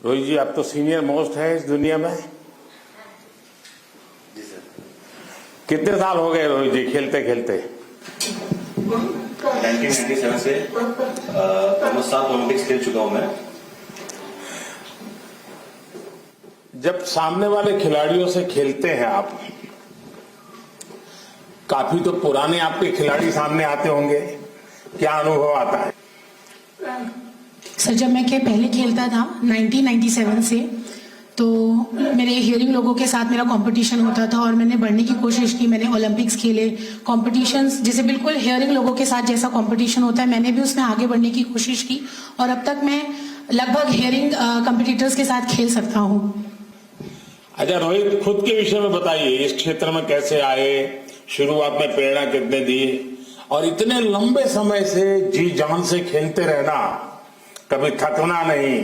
रोहित जी, आप तो senior most है इस दुनिया में। जी सर। कितने साल हो गए रोहित जी खेलते खेलते? 1997 से कम 7 ओलंपिक्स खेल चुका हूं मैं। जब सामने वाले खिलाड़ियों से खेलते हैं आप, काफी तो पुराने आपके खिलाड़ी सामने आते होंगे, क्या अनुभव आता है? सर, जब मैं पहले खेलता था 1997 से, तो मेरे हियरिंग लोगों के साथ मेरा कंपटीशन होता था और मैंने बढ़ने की कोशिश की। मैंने ओलंपिक्स खेले, कॉम्पिटिशन्स जैसे बिल्कुल हियरिंग लोगों के साथ जैसा कंपटीशन होता है, मैंने भी उसमें आगे बढ़ने की कोशिश की और अब तक मैं लगभग हियरिंग कॉम्पिटिटर्स के साथ खेल सकता हूँ। अच्छा रोहित, खुद के विषय में बताइए, इस क्षेत्र में कैसे आए, शुरुआत में प्रेरणा कितने दी और इतने लंबे समय से जी जान से खेलते रहना, कभी थकना नहीं?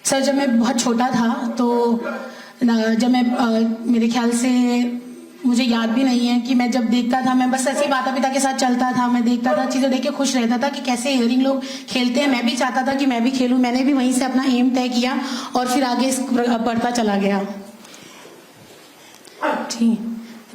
सर, जब मैं बहुत छोटा था तो जब मैं मेरे ख्याल से मुझे याद भी नहीं है कि मैं जब देखता था, मैं बस ऐसे माता पिता के साथ चलता था, मैं देखता था, चीजें देख के खुश रहता था कि कैसे हियरिंग लोग खेलते हैं। मैं भी चाहता था कि मैं भी खेलूं। मैंने भी वहीं से अपना एम तय किया और फिर आगे बढ़ता चला गया। जी,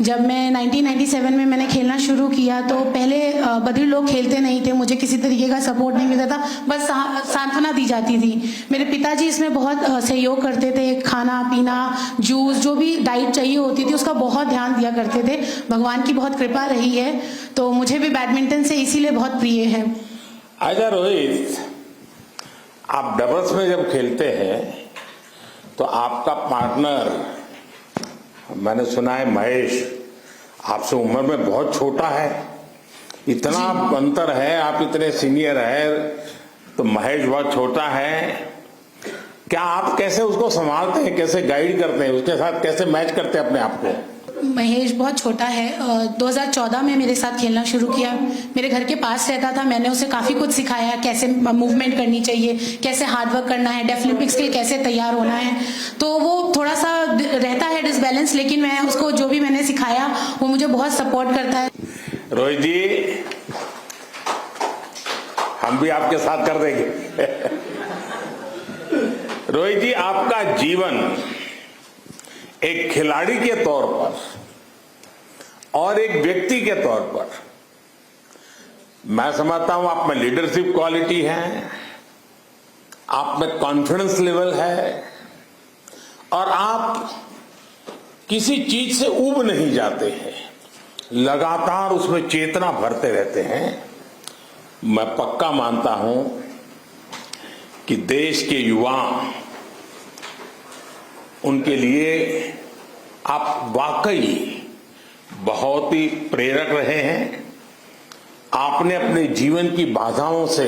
जब मैं 1997 में मैंने खेलना शुरू किया तो पहले बधिर लोग खेलते नहीं थे, मुझे किसी तरीके का सपोर्ट नहीं मिलता था, बस सांत्वना दी जाती थी। मेरे पिताजी इसमें बहुत सहयोग करते थे, खाना पीना, जूस, जो भी डाइट चाहिए होती थी उसका बहुत ध्यान दिया करते थे। भगवान की बहुत कृपा रही है, तो मुझे भी बैडमिंटन से इसीलिए बहुत प्रिय है। अच्छा रोहित, आप डबल्स में जब खेलते हैं तो आपका पार्टनर, मैंने सुना है महेश, आपसे उम्र में बहुत छोटा है। इतना अंतर है, आप इतने सीनियर है तो महेश बहुत छोटा है। क्या आप कैसे उसको संभालते हैं, कैसे गाइड करते हैं, उसके साथ कैसे मैच करते हैं अपने आप को? महेश बहुत छोटा है। 2014 में मेरे साथ खेलना शुरू किया, मेरे घर के पास रहता था। मैंने उसे काफी कुछ सिखाया, कैसे मूवमेंट करनी चाहिए, कैसे हार्डवर्क करना है, डेफ ओलंपिक्स के लिए कैसे तैयार होना है। तो वो थोड़ा सा रहता है डिसबैलेंस, लेकिन मैं उसको जो भी मैंने सिखाया वो मुझे बहुत सपोर्ट करता है। रोहित जी, हम भी आपके साथ कर देंगे। रोहित जी, आपका जीवन एक खिलाड़ी के तौर पर और एक व्यक्ति के तौर पर, मैं समझता हूं आप में लीडरशिप क्वालिटी है, आप में कॉन्फिडेंस लेवल है और आप किसी चीज से ऊब नहीं जाते हैं, लगातार उसमें चेतना भरते रहते हैं। मैं पक्का मानता हूं कि देश के युवा, उनके लिए आप वाकई बहुत ही प्रेरक रहे हैं। आपने अपने जीवन की बाधाओं से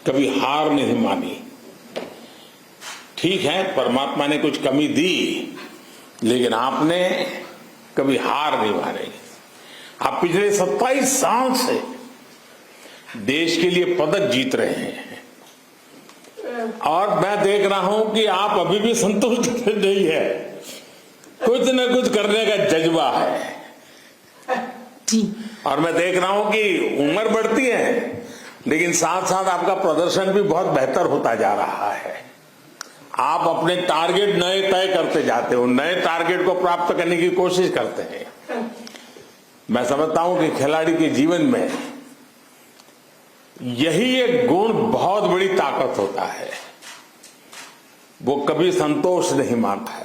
कभी हार नहीं मानी। ठीक है, परमात्मा ने कुछ कमी दी, लेकिन आपने कभी हार नहीं मानी। आप पिछले 27 साल से देश के लिए पदक जीत रहे हैं और मैं देख रहा हूं कि आप अभी भी संतुष्ट नहीं है, कुछ न कुछ करने का जज्बा है जी। और मैं देख रहा हूं कि उम्र बढ़ती है लेकिन साथ साथ आपका प्रदर्शन भी बहुत बेहतर होता जा रहा है। आप अपने टारगेट नए तय करते जाते हो, नए टारगेट को प्राप्त करने की कोशिश करते हैं। मैं समझता हूं कि खिलाड़ी के जीवन में यही एक गुण बहुत बड़ी ताकत होता है। वो कभी संतोष नहीं मानता है,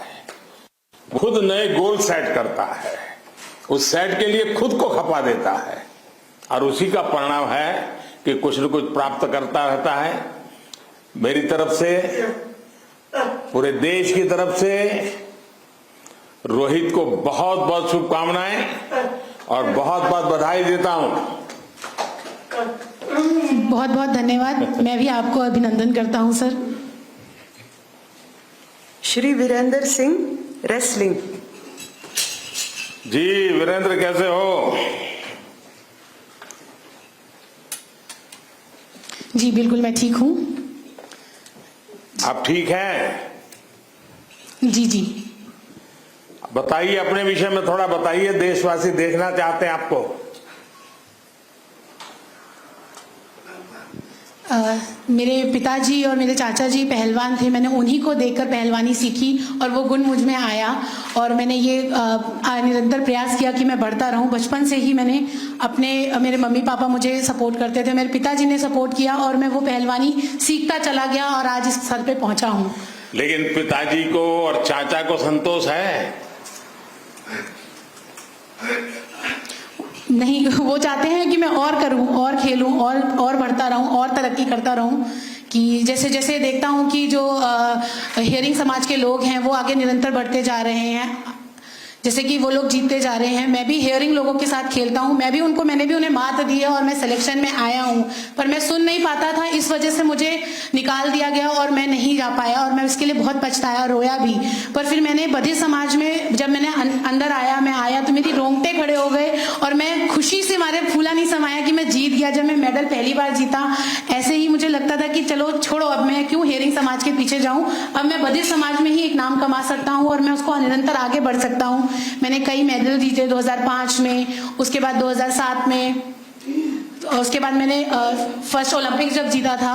खुद नए गोल सेट करता है, उस सेट के लिए खुद को खपा देता है और उसी का परिणाम है कि कुछ न कुछ प्राप्त करता रहता है। मेरी तरफ से, पूरे देश की तरफ से रोहित को बहुत बहुत शुभकामनाएं और बहुत बहुत बधाई देता हूं। बहुत बहुत धन्यवाद। मैं भी आपको अभिनंदन करता हूं सर। श्री वीरेंद्र सिंह, रेसलिंग। जी वीरेंद्र, कैसे हो? जी बिल्कुल, मैं ठीक हूँ। आप ठीक हैं? जी जी। बताइए, अपने विषय में थोड़ा बताइए, देशवासी देखना चाहते हैं आपको। मेरे पिताजी और मेरे चाचा जी पहलवान थे, मैंने उन्हीं को देखकर पहलवानी सीखी और वो गुण मुझ में आया और मैंने ये निरंतर प्रयास किया कि मैं बढ़ता रहूं। बचपन से ही मैंने मेरे मम्मी पापा मुझे सपोर्ट करते थे, मेरे पिताजी ने सपोर्ट किया और मैं वो पहलवानी सीखता चला गया और आज इस स्तर पे पहुंचा हूं। लेकिन पिताजी को और चाचा को संतोष है? नहीं, वो चाहते हैं कि मैं और करूं, और खेलूं, और बढ़ता रहूं, और तरक्की करता रहूं। कि जैसे जैसे देखता हूं कि जो हियरिंग समाज के लोग हैं वो आगे निरंतर बढ़ते जा रहे हैं, जैसे कि वो लोग जीतते जा रहे हैं, मैं भी हियरिंग लोगों के साथ खेलता हूं, मैंने भी उन्हें मात दी है और मैं सिलेक्शन में आया हूं, पर मैं सुन नहीं पाता था, इस वजह से मुझे निकाल दिया गया और मैं नहीं जा पाया और मैं इसके लिए बहुत पछताया, रोया भी। पर फिर मैंने बधिर समाज में जब मैंने अंदर आया तो मेरी रोंगटे खड़े हो गए और मैं खुशी से मारे फूला नहीं समाया कि मैं जीत गया। जब मैं मेडल पहली बार जीता, ऐसे ही मुझे लगता था कि चलो छोड़ो, अब मैं क्यों हियरिंग समाज के पीछे जाऊं, अब मैं बधिर समाज में ही एक नाम कमा सकता हूं और मैं उसको निरंतर आगे बढ़ सकता हूं। मैंने कई मेडल जीते 2005 में, उसके बाद 2007 में, उसके बाद मैंने फर्स्ट ओलंपिक जब जीता था।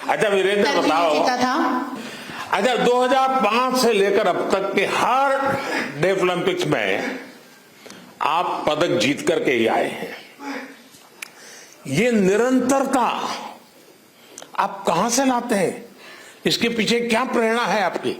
अच्छा वीरेंद्र बताओ, जीता था। अच्छा 2005 से लेकर अब तक के हर डेफ ओलंपिक्स में आप पदक जीत करके ही आए हैं, ये निरंतरता आप कहां से लाते हैं? इसके पीछे क्या प्रेरणा है आपकी?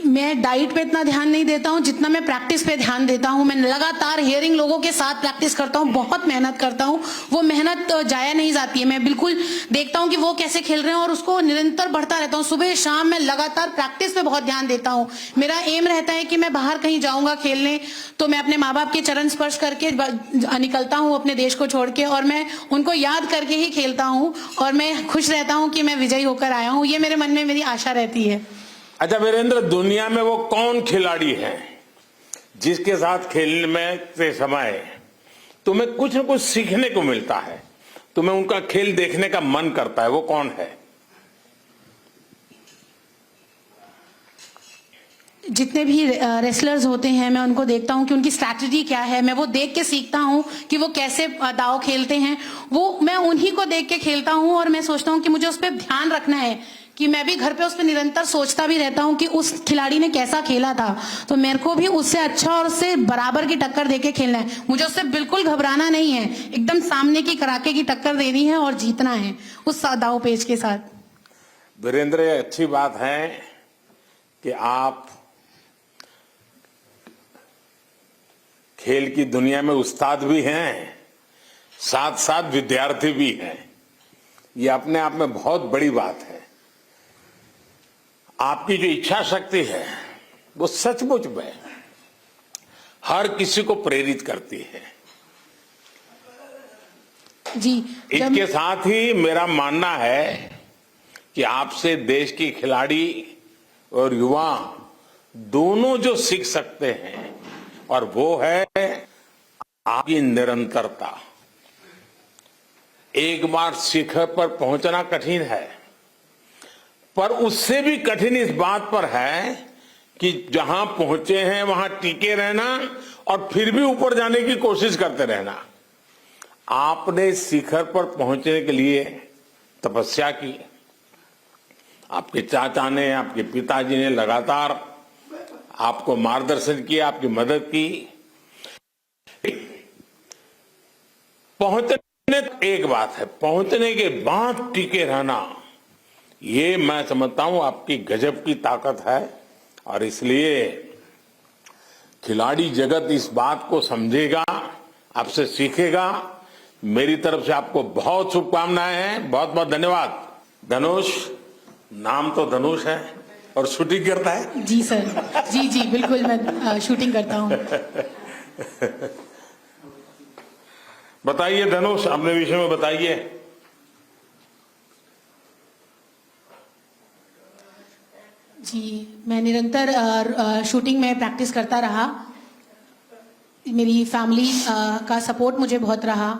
मैं डाइट पे इतना ध्यान नहीं देता हूं जितना मैं प्रैक्टिस पे ध्यान देता हूं। मैं लगातार हियरिंग लोगों के साथ प्रैक्टिस करता हूं, बहुत मेहनत करता हूं, वो मेहनत जाया नहीं जाती है। मैं बिल्कुल देखता हूं कि वो कैसे खेल रहे हैं और उसको निरंतर बढ़ता रहता हूं। सुबह शाम मैं लगातार प्रैक्टिस पे बहुत ध्यान देता हूं। मेरा एम रहता है कि मैं बाहर कहीं जाऊंगा खेलने तो मैं अपने माँ बाप के चरण स्पर्श करके निकलता हूं अपने देश को छोड़ के, और मैं उनको याद करके ही खेलता हूं और मैं खुश रहता हूं कि मैं विजयी होकर आया हूं। ये मेरे मन में मेरी आशा रहती है। अच्छा वीरेंद्र, दुनिया में वो कौन खिलाड़ी है जिसके साथ खेलने में के समय तुम्हें कुछ न कुछ सीखने को मिलता है, तुम्हें उनका खेल देखने का मन करता है, वो कौन है? जितने भी रेसलर्स होते हैं मैं उनको देखता हूं कि उनकी स्ट्रैटेजी क्या है, मैं वो देख के सीखता हूं कि वो कैसे दाव खेलते हैं, वो मैं उन्हीं को देख के खेलता हूं और मैं सोचता हूं कि मुझे उस पर ध्यान रखना है, कि मैं भी घर पे उस पर निरंतर सोचता भी रहता हूं कि उस खिलाड़ी ने कैसा खेला था, तो मेरे को भी उससे अच्छा और उससे बराबर की टक्कर देके खेलना है। मुझे उससे बिल्कुल घबराना नहीं है, एकदम सामने की कड़ाके की टक्कर देनी है और जीतना है उस दाव पेच के साथ। वीरेंद्र, ये अच्छी बात है कि आप खेल की दुनिया में उस्ताद भी हैं, साथ साथ विद्यार्थी भी हैं। ये अपने आप में बहुत बड़ी बात है। आपकी जो इच्छा शक्ति है वो सचमुच में हर किसी को प्रेरित करती है जी। इसके साथ ही मेरा मानना है कि आपसे देश की खिलाड़ी और युवा दोनों जो सीख सकते हैं, और वो है आपकी निरंतरता। एक बार शिखर पर पहुंचना कठिन है, पर उससे भी कठिन इस बात पर है कि जहां पहुंचे हैं वहां टिके रहना और फिर भी ऊपर जाने की कोशिश करते रहना। आपने शिखर पर पहुंचने के लिए तपस्या की, आपके चाचा ने, आपके पिताजी ने लगातार आपको मार्गदर्शन किया, आपकी मदद की। पहुंचने एक बात है, पहुंचने के बाद टिके रहना, ये मैं समझता हूं आपकी गजब की ताकत है। और इसलिए खिलाड़ी जगत इस बात को समझेगा, आपसे सीखेगा। मेरी तरफ से आपको बहुत शुभकामनाएं हैं, बहुत बहुत धन्यवाद। धनुष, नाम तो धनुष है और शूटिंग करता है? जी सर, जी जी बिल्कुल, मैं शूटिंग करता हूँ। बताइए धनुष, अपने विषय में बताइए। जी, मैं निरंतर शूटिंग में प्रैक्टिस करता रहा। मेरी फैमिली का सपोर्ट मुझे बहुत रहा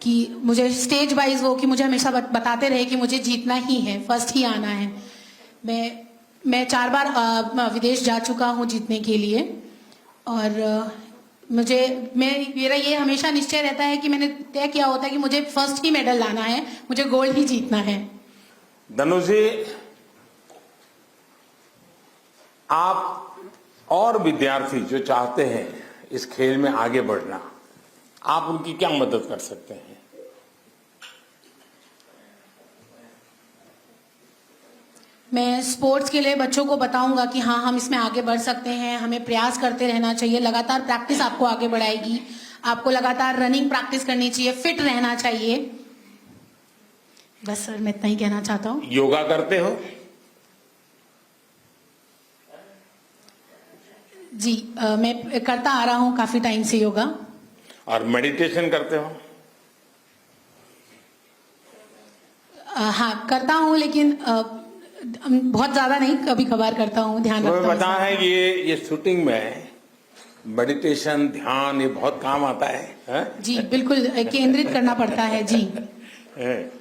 कि मुझे स्टेज वाइज वो कि मुझे हमेशा बताते रहे कि मुझे जीतना ही है, फर्स्ट ही आना है। मैं 4 बार विदेश जा चुका हूँ जीतने के लिए, और मेरा ये हमेशा निश्चय रहता है कि मैंने तय किया होता है कि मुझे फर्स्ट ही मेडल लाना है, मुझे गोल्ड ही जीतना है। धनुष जी, आप और विद्यार्थी जो चाहते हैं इस खेल में आगे बढ़ना, आप उनकी क्या मदद कर सकते हैं? मैं स्पोर्ट्स के लिए बच्चों को बताऊंगा कि हाँ, हम इसमें आगे बढ़ सकते हैं, हमें प्रयास करते रहना चाहिए, लगातार प्रैक्टिस आपको आगे बढ़ाएगी, आपको लगातार रनिंग प्रैक्टिस करनी चाहिए, फिट रहना चाहिए। बस सर, मैं इतना ही कहना चाहता हूँ। योगा करते हो? जी, मैं करता आ रहा हूँ काफी टाइम से योगा। और मेडिटेशन करते हो? हाँ, करता हूँ, लेकिन बहुत ज्यादा नहीं, कभी कभार करता हूँ, ध्यान रखता हूँ। पता है कि ये शूटिंग में मेडिटेशन, ध्यान, ये बहुत काम आता है? जी बिल्कुल, केंद्रित करना पड़ता है जी। हैं?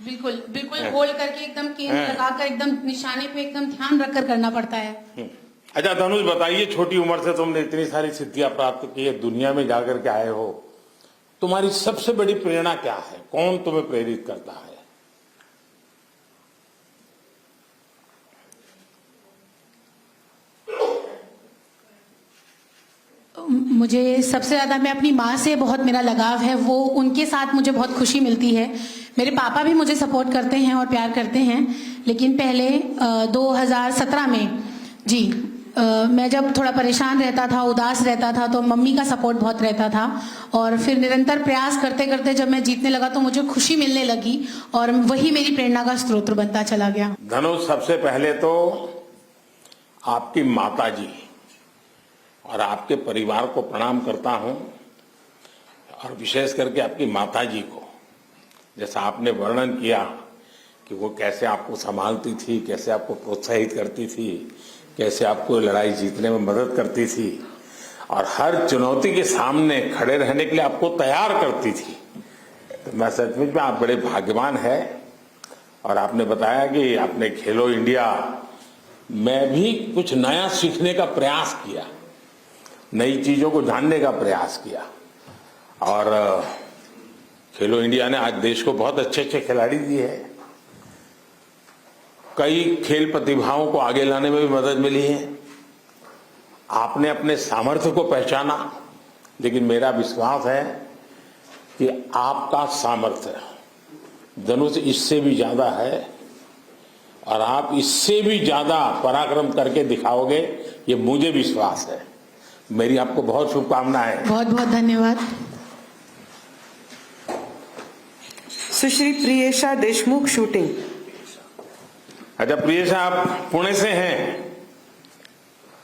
बिल्कुल बिल्कुल, होल्ड करके एकदम केंद्र लगाकर एकदम निशाने पे एकदम ध्यान रखकर करना पड़ता है। अच्छा धनुष, बताइए, छोटी उम्र से तुमने इतनी सारी सिद्धियां प्राप्त की है, दुनिया में जाकर के आए हो, तुम्हारी सबसे बड़ी प्रेरणा क्या है? कौन तुम्हें प्रेरित करता है? मुझे सबसे ज्यादा, मैं अपनी माँ से बहुत मेरा लगाव है, वो उनके साथ मुझे बहुत खुशी मिलती है। मेरे पापा भी मुझे सपोर्ट करते हैं और प्यार करते हैं, लेकिन पहले 2017 में जी, मैं जब थोड़ा परेशान रहता था, उदास रहता था, तो मम्मी का सपोर्ट बहुत रहता था। और फिर निरंतर प्रयास करते करते जब मैं जीतने लगा तो मुझे खुशी मिलने लगी, और वही मेरी प्रेरणा का स्रोत बनता चला गया। धनुष, सबसे पहले तो आपकी माता जी और आपके परिवार को प्रणाम करता हूं, और विशेष करके आपकी माता जी को। जैसा आपने वर्णन किया कि वो कैसे आपको संभालती थी, कैसे आपको प्रोत्साहित करती थी, कैसे आपको लड़ाई जीतने में मदद करती थी, और हर चुनौती के सामने खड़े रहने के लिए आपको तैयार करती थी। तो मैं सचमुच में आप बड़े भाग्यवान हैं। और आपने बताया कि आपने खेलो इंडिया में भी कुछ नया सीखने का प्रयास किया, नई चीजों को जानने का प्रयास किया, और खेलो इंडिया ने आज देश को बहुत अच्छे अच्छे खिलाड़ी दिए हैं। कई खेल प्रतिभाओं को आगे लाने में भी मदद मिली है। आपने अपने सामर्थ्य को पहचाना, लेकिन मेरा विश्वास है कि आपका सामर्थ्य धनुष इससे भी ज्यादा है, और आप इससे भी ज्यादा पराक्रम करके दिखाओगे, ये मुझे विश्वास है। मेरी आपको बहुत शुभकामनाएं। बहुत बहुत धन्यवाद। सुश्री प्रियेशा देशमुख, शूटिंग। अच्छा प्रियेशा, आप पुणे से हैं?